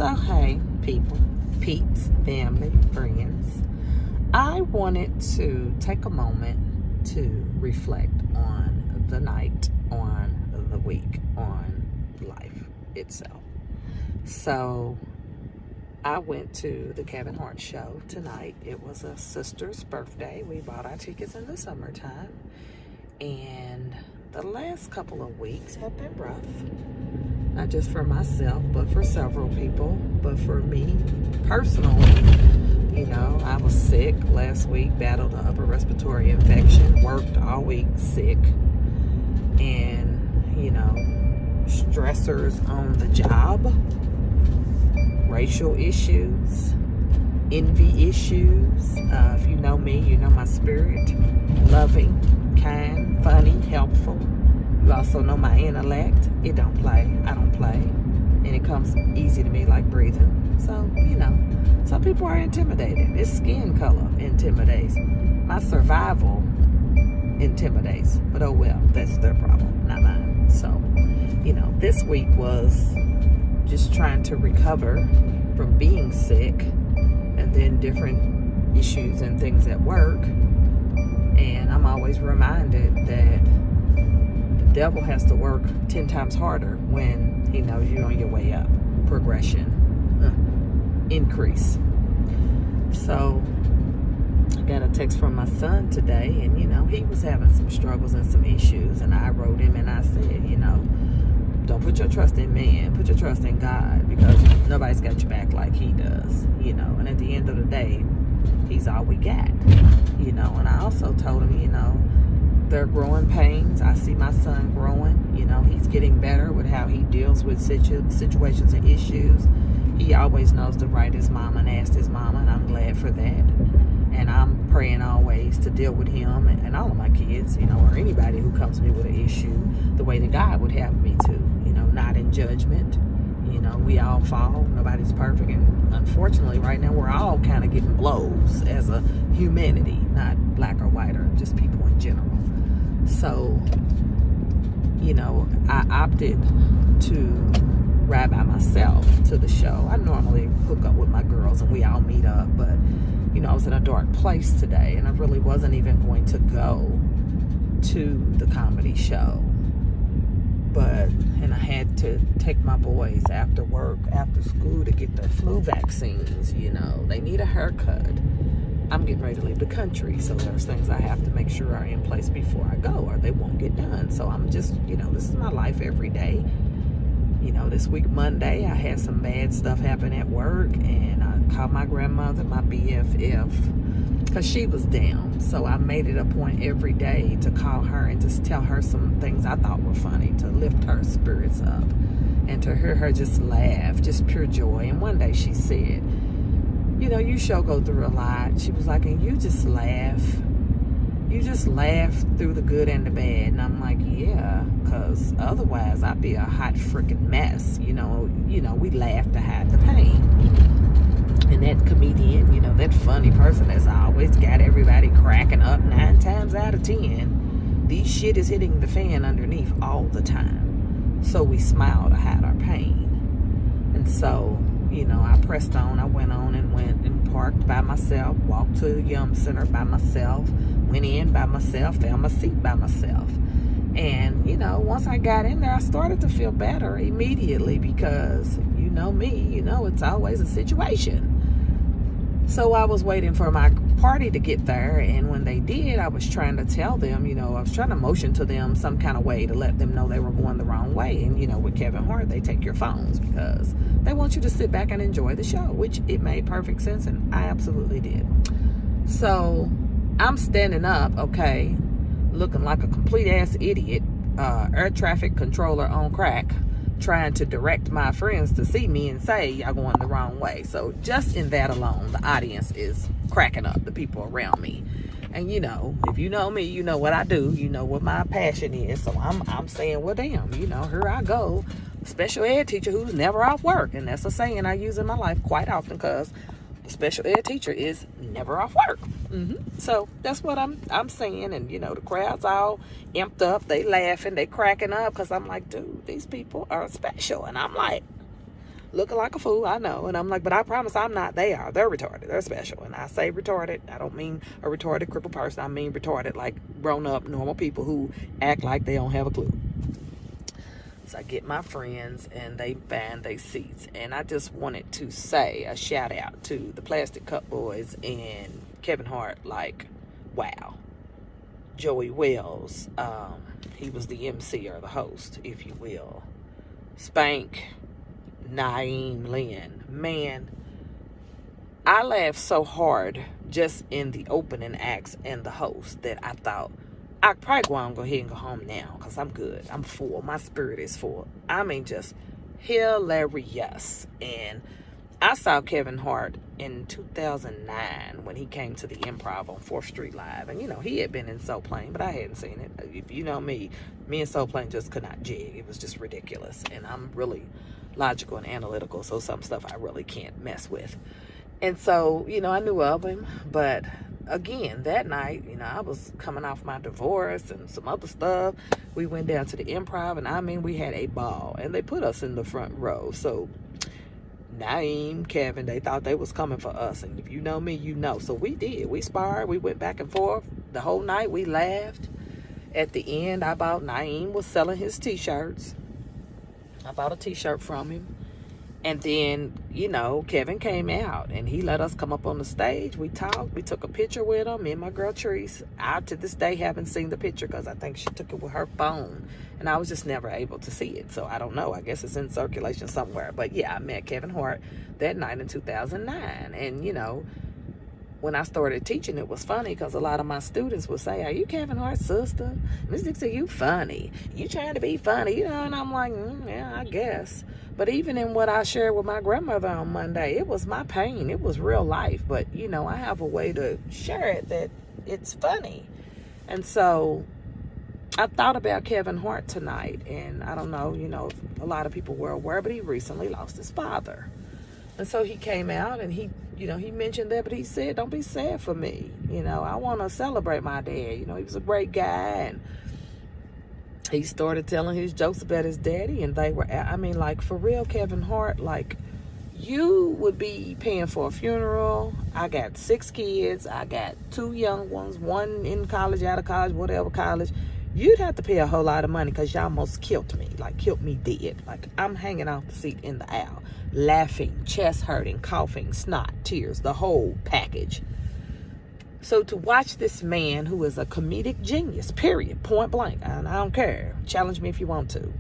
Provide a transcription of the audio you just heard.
So, hey, people, peeps, family, friends. I wanted to take a moment to reflect on the night, on the week, on life itself. So, I went to the Kevin Hart show tonight. It was a sister's birthday. We bought our tickets in the summertime. And the last couple of weeks have been rough. Not just for myself, but for several people. But for me, personally, I was sick last week, battled an upper respiratory infection, worked all week sick. And, stressors on the job, racial issues, envy issues. If you know me, you know my spirit. Loving, kind, funny, helpful. You also know my intellect. It don't play. I don't play. And it comes easy to me like breathing. So, some people are intimidated. It's skin color intimidates. My survival intimidates. But oh well, that's their problem, not mine. So, this week was just trying to recover from being sick and then different issues and things at work. And I'm always reminded that the devil has to work 10 times harder when he knows you're on your way up. Progression, increase. So I got a text from my son today, and he was having some struggles and some issues, and I wrote him and I said, don't put your trust in man, put your trust in God, because nobody's got your back like he does, and at the end of the day, he's all we got, and I also told him, they're growing pains. I see my son growing, he's getting better with how he deals with situations and issues. He always knows to write his mama and ask his mama, and I'm glad for that. And I'm praying always to deal with him and all of my kids, or anybody who comes to me with an issue the way that God would have me to, not in judgment. We all fall. Nobody's perfect. And unfortunately, right now, we're all kind of getting blows as a humanity, not black or white or just people in general. So, I opted to ride by myself to the show. I normally hook up with my girls and we all meet up, but I was in a dark place today and I really wasn't even going to go to the comedy show. And I had to take my boys after work, after school, to get their flu vaccines. They need a haircut. I'm getting ready to leave the country, so there's things I have to make sure are in place before I go or they won't get done. So I'm just, this is my life every day. This week, Monday, I had some bad stuff happen at work, and I called my grandmother, my BFF, because she was down. So I made it a point every day to call her and just tell her some things I thought were funny, to lift her spirits up, and to hear her just laugh, just pure joy. And one day she said, you sure go through a lot. She was like, and you just laugh. You just laugh through the good and the bad. And I'm like, yeah, because otherwise I'd be a hot freaking mess. We laugh to hide the pain. And that comedian, that funny person that's always got everybody cracking up 9 times out of 10, these shit is hitting the fan underneath all the time. So we smile to hide our pain. And so, I pressed on. I went on and went and parked by myself, walked to the Yum Center by myself, went in by myself, found my seat by myself. And, once I got in there, I started to feel better immediately because, me, it's always a situation. So I was waiting for my party to get there, and when they did, I was trying to tell them, I was trying to motion to them some kind of way to let them know they were going the wrong way. And, with Kevin Hart, they take your phones because they want you to sit back and enjoy the show, which it made perfect sense, and I absolutely did. So I'm standing up, okay, looking like a complete-ass idiot, air traffic controller on crack, trying to direct my friends to see me and say, y'all going the wrong way. So just in that alone, the audience is cracking up, the people around me. And if you know me, you know what I do, you know what my passion is. So I'm saying, well, damn, here I go, special ed teacher who's never off work. And that's a saying I use in my life quite often, because the special ed teacher is never off work. So that's what I'm saying. And the crowd's all amped up, they laughing, they cracking up, because I'm like, dude, these people are special. And I'm like, looking like a fool, I know. And I'm like, but I promise I'm not. They are. They're retarded. They're special. And I say retarded, I don't mean a retarded crippled person. I mean retarded, like grown up, normal people who act like they don't have a clue. So I get my friends and they band their seats. And I just wanted to say a shout out to the Plastic Cup Boys and Kevin Hart. Like, wow. Joey Wells, he was the MC or the host, if you will. Spank, Naeem Lynn. Man, I laughed so hard just in the opening acts and the host that I thought, I probably want to go ahead and go home now because I'm good. I'm full. My spirit is full. I mean, just hilarious. And I saw Kevin Hart in 2009 when he came to the Improv on 4th Street Live. And, you know, he had been in Soul Plane, but I hadn't seen it. If you know me and Soul Plane just could not jig. It was just ridiculous. And I'm really logical and analytical, so some stuff I really can't mess with. And so, you know, I knew of him. But, again, that night, you know, I was coming off my divorce and some other stuff. We went down to the Improv, and, I mean, we had a ball. And they put us in the front row. So Naeem, Kevin, they thought they was coming for us. And if you know me, you know. So we did. We sparred. We went back and forth the whole night. We laughed. At the end, Naeem was selling his T-shirts. I bought a T-shirt from him. And then, you know, Kevin came out and he let us come up on the stage. We talked. We took a picture with him. Me and my girl, Therese. I, to this day, haven't seen the picture because I think she took it with her phone. And I was just never able to see it. So, I don't know. I guess it's in circulation somewhere. But, yeah, I met Kevin Hart that night in 2009. And, you know, when I started teaching, it was funny because a lot of my students would say, "Are you Kevin Hart's sister?" Miss Dixie, you funny. You trying to be funny, you know? And I'm like, yeah, I guess. But even in what I shared with my grandmother on Monday, it was my pain. It was real life. But, you know, I have a way to share it that it's funny. And so I thought about Kevin Hart tonight. And I don't know, you know, if a lot of people were aware, but he recently lost his father. And so he came out and he mentioned that, but he said, don't be sad for me. You know, I want to celebrate my dad. You know, he was a great guy. And he started telling his jokes about his daddy. And they were, I mean, like, for real, Kevin Hart, like, you would be paying for a funeral. I got 6 kids. I got 2 young ones, 1 in college, out of college, whatever college. You'd have to pay a whole lot of money because y'all almost killed me. Like, killed me dead. Like, I'm hanging off the seat in the aisle, laughing, chest hurting, coughing, snot, tears, the whole package. So to watch this man who is a comedic genius, period, point blank, and I don't care. Challenge me if you want to.